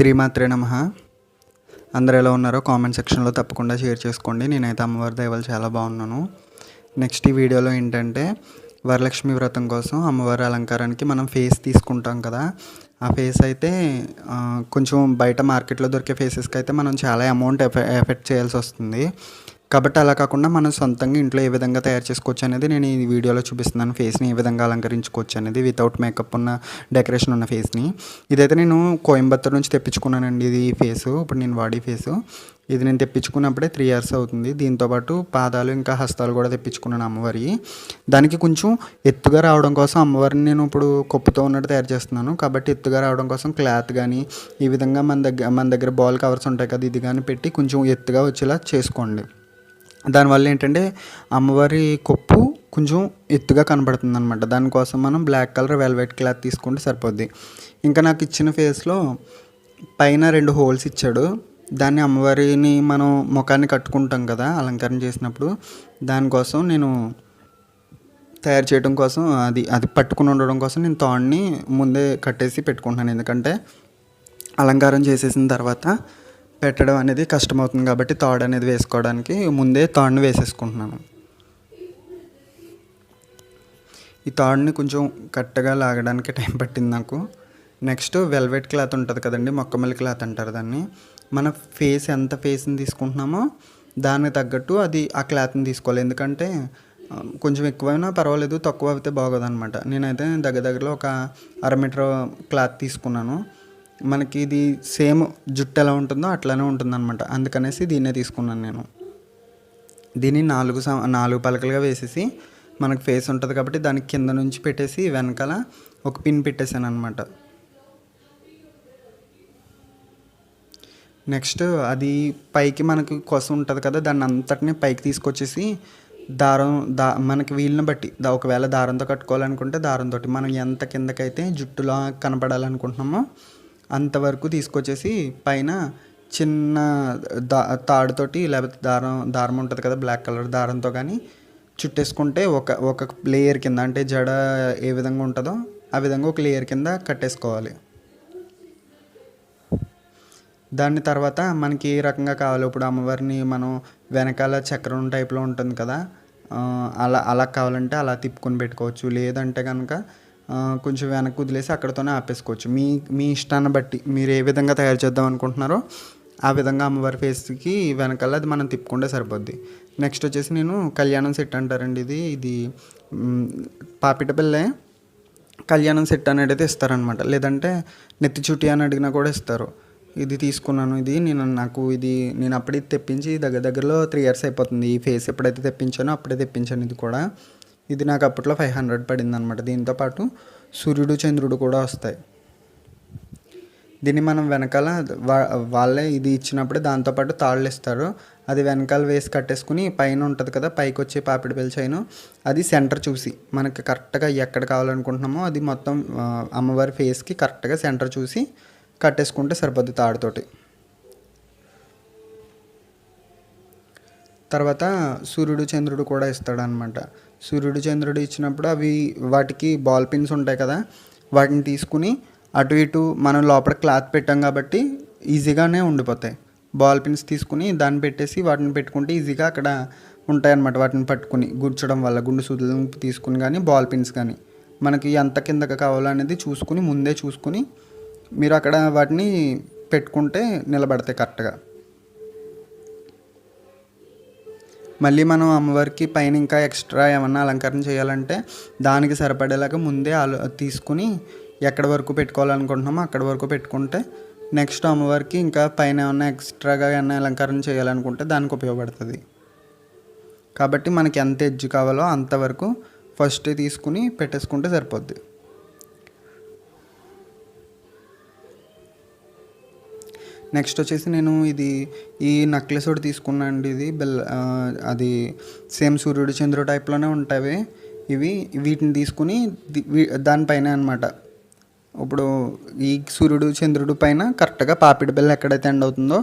శ్రీమాత్రే నమః. అందరూ ఎలా ఉన్నారో కామెంట్ సెక్షన్లో తప్పకుండా షేర్ చేసుకోండి. నేనైతే అమ్మవారి దయ వల్ల చాలా బాగున్నాను. నెక్స్ట్ ఈ వీడియోలో ఏంటంటే వరలక్ష్మి వ్రతం కోసం అమ్మవారి అలంకారానికి మనం ఫేస్ తీసుకుంటాం కదా. ఆ ఫేస్ అయితే కొంచెం బయట మార్కెట్లో దొరికే ఫేసెస్కి అయితే మనం చాలా అమౌంట్ ఎఫెక్ట్ చేయాల్సి వస్తుంది. కాబట్టి అలా కాకుండా మనం సొంతంగా ఇంట్లో ఏ విధంగా తయారు చేసుకోవచ్చు అనేది నేను ఈ వీడియోలో చూపిస్తున్నాను. ఫేస్ని ఏ విధంగా అలంకరించుకోవచ్చు అనేది వితౌట్ మేకప్ ఉన్న డెకరేషన్ ఉన్న ఫేస్ని. ఇదైతే నేను కోయంబత్తూర్ నుంచి తెప్పించుకున్నానండి. ఇది ఫేసు, ఇప్పుడు నేను వాడే ఫేసు. ఇది నేను తెప్పించుకున్నప్పుడే 3 years అవుతుంది. దీంతోపాటు పాదాలు ఇంకా హస్తాలు కూడా తెప్పించుకున్నాను అమ్మవారి. దానికి కొంచెం ఎత్తుగా రావడం కోసం అమ్మవారిని నేను ఇప్పుడు కొప్పుతో ఉన్నట్టు తయారు చేస్తున్నాను. కాబట్టి ఎత్తుగా రావడం కోసం క్లాత్ కానీ ఈ విధంగా మన దగ్గర బాల్ కవర్స్ ఉంటాయి కదా, ఇది కానీ పెట్టి కొంచెం ఎత్తుగా వచ్చేలా చేసుకోండి. దానివల్ల ఏంటంటే అమ్మవారి కొప్పు కొంచెం ఎత్తుగా కనబడుతుంది అనమాట. దానికోసం మనం బ్లాక్ కలర్ వెల్వెట్ క్లాత్ తీసుకుంటే సరిపోద్ది. ఇంకా నాకు ఇచ్చిన ఫేస్లో పైన 2 holes ఇచ్చాడు. దాన్ని అమ్మవారిని మనం ముఖాన్ని కట్టుకుంటాం కదా అలంకరణ చేసినప్పుడు, దానికోసం నేను తయారు చేయడం కోసం అది పట్టుకుని ఉండడం కోసం నేను తాడుని ముందే కట్టేసి పెట్టుకుంటున్నాను. ఎందుకంటే అలంకారం చేసేసిన తర్వాత పెట్టడం అనేది కష్టమవుతుంది కాబట్టి తాడు అనేది వేసుకోవడానికి ముందే తాడుని వేసేసుకుంటున్నాను. ఈ తాడుని కొంచెం కట్టగా లాగడానికి టైం పట్టింది నాకు. నెక్స్ట్ వెల్వెట్ క్లాత్ ఉంటుంది కదండి, మొక్కమల్లి క్లాత్ అంటారు దాన్ని. మన ఎంత ఫేస్ని తీసుకుంటున్నామో దానికి తగ్గట్టు ఆ క్లాత్ని తీసుకోవాలి. ఎందుకంటే కొంచెం ఎక్కువైనా పర్వాలేదు, తక్కువ అయితే బాగోదన్నమాట. నేనైతే దగ్గరలో ఒక 1/2 meter క్లాత్ తీసుకున్నాను. మనకి ఇది సేమ్ జుట్టు ఎలా ఉంటుందో అట్లానే ఉంటుందన్నమాట. అందుకనేసి దీన్నే తీసుకున్నాను నేను. దీన్ని 4 పలకలుగా వేసేసి మనకు ఫేస్ ఉంటుంది కాబట్టి దానికి కింద నుంచి పెట్టేసి వెనకాల ఒక పిన్ పెట్టేసాను అనమాట. నెక్స్ట్ అది పైకి మనకి కొస ఉంటుంది కదా, దాన్ని అంతటిని పైకి తీసుకొచ్చేసి మనకి వీలుని బట్టి ఒకవేళ దారంతో కట్టుకోవాలనుకుంటే దారంతో, మనం ఎంత కిందకైతే జుట్టులా కనపడాలనుకుంటున్నామో అంతవరకు తీసుకొచ్చేసి పైన చిన్న తాడుతోటి లేకపోతే దారం ఉంటుంది కదా బ్లాక్ కలర్ దారంతో కానీ చుట్టేసుకుంటే ఒక లేయర్ కింద, అంటే జడ ఏ విధంగా ఉంటుందో ఆ విధంగా ఒక లేయర్ కింద కట్టేసుకోవాలి. దాని తర్వాత మనకి ఏ రకంగా కావాలో, ఇప్పుడు అమ్మవారిని మనం వెనకాల చక్రం టైప్లో ఉంటుంది కదా, అలా కావాలంటే అలా తిప్పుకొని పెట్టుకోవచ్చు. లేదంటే కనుక కొంచెం వెనక్కి వదిలేసి అక్కడితోనే ఆపేసుకోవచ్చు. మీ ఇష్టాన్ని బట్టి మీరు ఏ విధంగా తయారు చేద్దాం అనుకుంటున్నారో ఆ విధంగా అమ్మవారి ఫేస్కి వెనకాల అది మనం తిప్పుకుంటే సరిపోద్ది. నెక్స్ట్ వచ్చేసి నేను కళ్యాణం సెట్ అంటారండి, ఇది పాపిట పిల్లే కళ్యాణం సెట్ అనేది అయితే ఇస్తారనమాట. లేదంటే నెత్తి చుట్టి అని అడిగినా కూడా ఇస్తారు. ఇది తీసుకున్నాను. నేను అప్పుడే తెప్పించి దగ్గరలో 3 years అయిపోతుంది. ఈ ఫేస్ ఎప్పుడైతే తెప్పించానో అప్పుడే తెప్పించాను. ఇది నాకు అప్పట్లో 500 పడింది అనమాట. దీంతోపాటు సూర్యుడు చంద్రుడు కూడా వస్తాయి. దీన్ని మనం వెనకాల వాళ్ళే ఇది ఇచ్చినప్పుడే దాంతోపాటు తాళ్ళు ఇస్తారు. అది వెనకాల వేసి కట్టేసుకుని పైన ఉంటుంది కదా పైకి వచ్చే పాపిడి బిళ్ళ చైను, అది సెంటర్ చూసి మనకి కరెక్ట్గా ఎక్కడ కావాలనుకుంటున్నామో అది మొత్తం అమ్మవారి ఫేస్కి కరెక్ట్గా సెంటర్ చూసి కట్టేసుకుంటే సరిపోద్ది తాడుతోటి. తర్వాత సూర్యుడు చంద్రుడు కూడా ఇస్తాడనమాట. సూర్యుడు చంద్రుడు ఇచ్చినప్పుడు వాటికి బాల్ పిన్స్ ఉంటాయి కదా, వాటిని తీసుకుని అటు ఇటు మనం లోపల క్లాత్ పెట్టాం కాబట్టి ఈజీగానే ఉండిపోతాయి. బాల్ పిన్స్ తీసుకుని దాన్ని పెట్టేసి వాటిని పెట్టుకుంటే ఈజీగా అక్కడ ఉంటాయన్నమాట. వాటిని పట్టుకుని గుర్చడం వల్ల గుండు సూదులను తీసుకుని కానీ బాల్ పిన్స్ కానీ మనకి ఎంత కిందకి కావాలనేది ముందే చూసుకుని మీరు అక్కడ వాటిని పెట్టుకుంటే నిలబడతాయి కరెక్ట్గా. మళ్ళీ మనం అమ్మవారికి పైన ఇంకా ఎక్స్ట్రా ఏమన్నా అలంకరణ చేయాలంటే దానికి సరిపడేలాగా ముందే తీసుకుని ఎక్కడి వరకు పెట్టుకోవాలనుకుంటున్నామో అక్కడి వరకు పెట్టుకుంటే నెక్స్ట్ అమ్మవారికి ఇంకా పైన ఏమన్నా ఎక్స్ట్రాగా ఏమన్నా అలంకరణ చేయాలనుకుంటే దానికి ఉపయోగపడుతుంది. కాబట్టి మనకి ఎంత ఎడ్జ్ కావాలో అంతవరకు ఫస్ట్ తీసుకుని పెట్టేసుకుంటే సరిపోద్ది. నెక్స్ట్ వచ్చేసి నేను ఈ నెక్లెస్ ఒకటి తీసుకున్నాను అండి. అది సేమ్ సూర్యుడు చంద్రుడు టైప్లోనే ఉంటాయి ఇవి. వీటిని తీసుకుని దానిపైన అనమాట, ఇప్పుడు ఈ సూర్యుడు చంద్రుడు పైన కరెక్ట్గా పాపిడి బిళ్ళ ఎక్కడైతే ఎండ్ అవుతుందో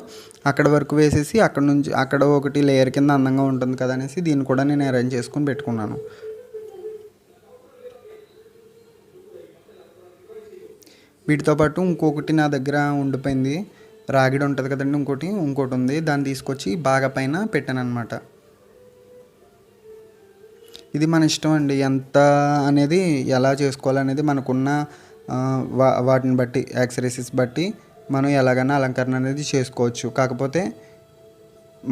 అక్కడ వరకు వేసేసి అక్కడ ఒకటి లేయర్ కింద అందంగా ఉంటుంది కదా అనేసి దీన్ని కూడా నేను అరేంజ్ చేసుకుని పెట్టుకున్నాను. వీటితో పాటు ఇంకొకటి నా దగ్గర ఉండిపోయింది, రాగిడి ఉంటుంది కదండి, ఇంకోటి ఉంది. దాన్ని తీసుకొచ్చి బాగా పైన పెట్టాను అనమాట. ఇది మన ఇష్టం అండి, ఎంత అనేది ఎలా చేసుకోవాలనేది మనకున్న వాటిని బట్టి, యాక్సెసరీస్ బట్టి మనం ఎలాగైనా అలంకరణ అనేది చేసుకోవచ్చు. కాకపోతే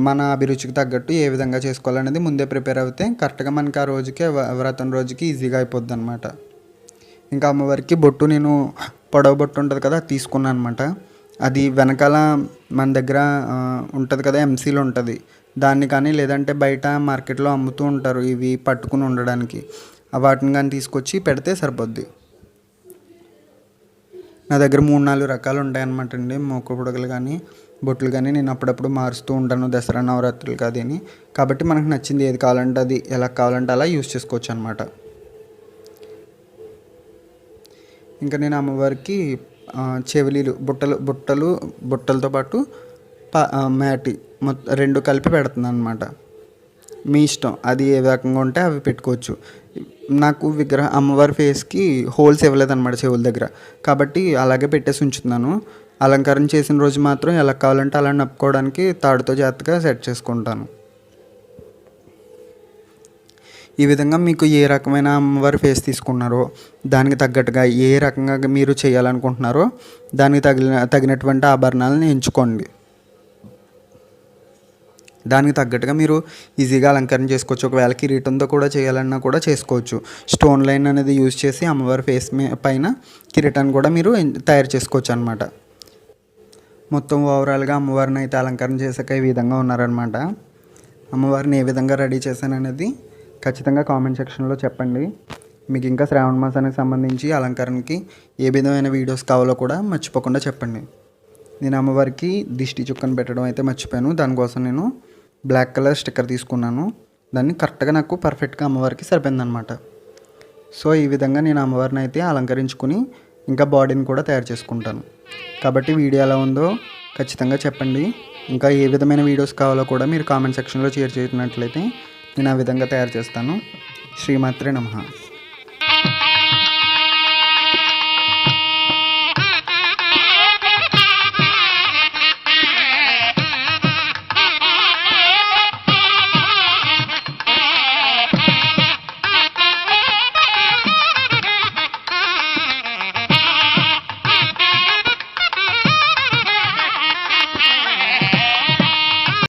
మన అభిరుచికి తగ్గట్టు ఏ విధంగా చేసుకోవాలనేది ముందే ప్రిపేర్ అవుతే కరెక్ట్గా మనకి ఆ రోజుకి, వ్రతం రోజుకి ఈజీగా అయిపోద్ది అనమాట. ఇంకా అమ్మవారికి బొట్టు నేను పొడవు బొట్టు ఉంటుంది కదా, అది తీసుకున్నాను అనమాట. అది వెనకాల మన దగ్గర ఉంటుంది కదా, ఎంసీలో ఉంటుంది దాన్ని, కానీ లేదంటే బయట మార్కెట్లో అమ్ముతూ ఉంటారు ఇవి పట్టుకుని ఉండడానికి, వాటిని కానీ తీసుకొచ్చి పెడితే సరిపోద్ది. నా దగ్గర 3-4 రకాలు ఉంటాయన్నమాట అండి, మొక్క పొడగలు కానీ బొట్లు కానీ. నేను అప్పుడప్పుడు మారుస్తూ ఉంటాను దసరా నవరాత్రులు అది అని. కాబట్టి మనకు నచ్చింది ఏది కావాలంటే అది, ఎలా కావాలంటే అలా యూస్ చేసుకోవచ్చు అనమాట. ఇంకా నేను అమ్మవారికి చెవిలీలు, బుట్టలతో పాటు మ్యాటి మొత్తం 2 కలిపి పెడుతున్నాను అనమాట. మీ ఇష్టం, అది ఏ రకంగా ఉంటే అవి పెట్టుకోవచ్చు. నాకు అమ్మవారి ఫేస్కి హోల్స్ ఇవ్వలేదన్నమాట చెవుల దగ్గర, కాబట్టి అలాగే పెట్టేసి ఉంచుతున్నాను. అలంకరణ చేసిన రోజు మాత్రం ఎలా కావాలంటే అలా నప్పుకోవడానికి తాడుతో జాగ్రత్తగా సెట్ చేసుకుంటాను. ఈ విధంగా మీకు ఏ రకమైన అమ్మవారి ఫేస్ తీసుకున్నారో దానికి తగ్గట్టుగా ఏ రకంగా మీరు చేయాలనుకుంటున్నారో దానికి తగినటువంటి ఆభరణాలను ఎంచుకోండి. దానికి తగ్గట్టుగా మీరు ఈజీగా అలంకరణ చేసుకోవచ్చు. ఒకవేళ కిరీటంతో కూడా చేయాలన్నా కూడా చేసుకోవచ్చు. స్టోన్ లైన్ అనేది యూజ్ చేసి అమ్మవారి ఫేస్ పైన కిరీటాన్ని కూడా మీరు తయారు చేసుకోవచ్చు అనమాట. మొత్తం ఓవరాల్గా అమ్మవారిని అయితే అలంకరణ చేసాక ఈ విధంగా ఉన్నారనమాట. అమ్మవారిని ఏ విధంగా రెడీ చేశాననేది ఖచ్చితంగా కామెంట్ సెక్షన్లో చెప్పండి. మీకు ఇంకా శ్రావణ మాసానికి సంబంధించి అలంకరణకి ఏ విధమైన వీడియోస్ కావాలో కూడా మర్చిపోకుండా చెప్పండి. నేను అమ్మవారికి దిష్టి చుక్కను పెట్టడం అయితే మర్చిపోయాను. దానికోసం నేను బ్లాక్ కలర్ స్టిక్కర్ తీసుకున్నాను. దాన్ని కరెక్ట్గా నాకు పర్ఫెక్ట్గా అమ్మవారికి సరిపోయిందనమాట. సో ఈ విధంగా నేను అమ్మవారిని అయితే అలంకరించుకుని ఇంకా బాడీని కూడా తయారు చేసుకుంటాను. కాబట్టి వీడియో ఎలా ఉందో ఖచ్చితంగా చెప్పండి. ఇంకా ఏ విధమైన వీడియోస్ కావాలో కూడా మీరు కామెంట్ సెక్షన్లో షేర్ చేసినట్లయితే నేను ఆ విధంగా తయారు చేస్తాను. శ్రీమాత్రే నమః.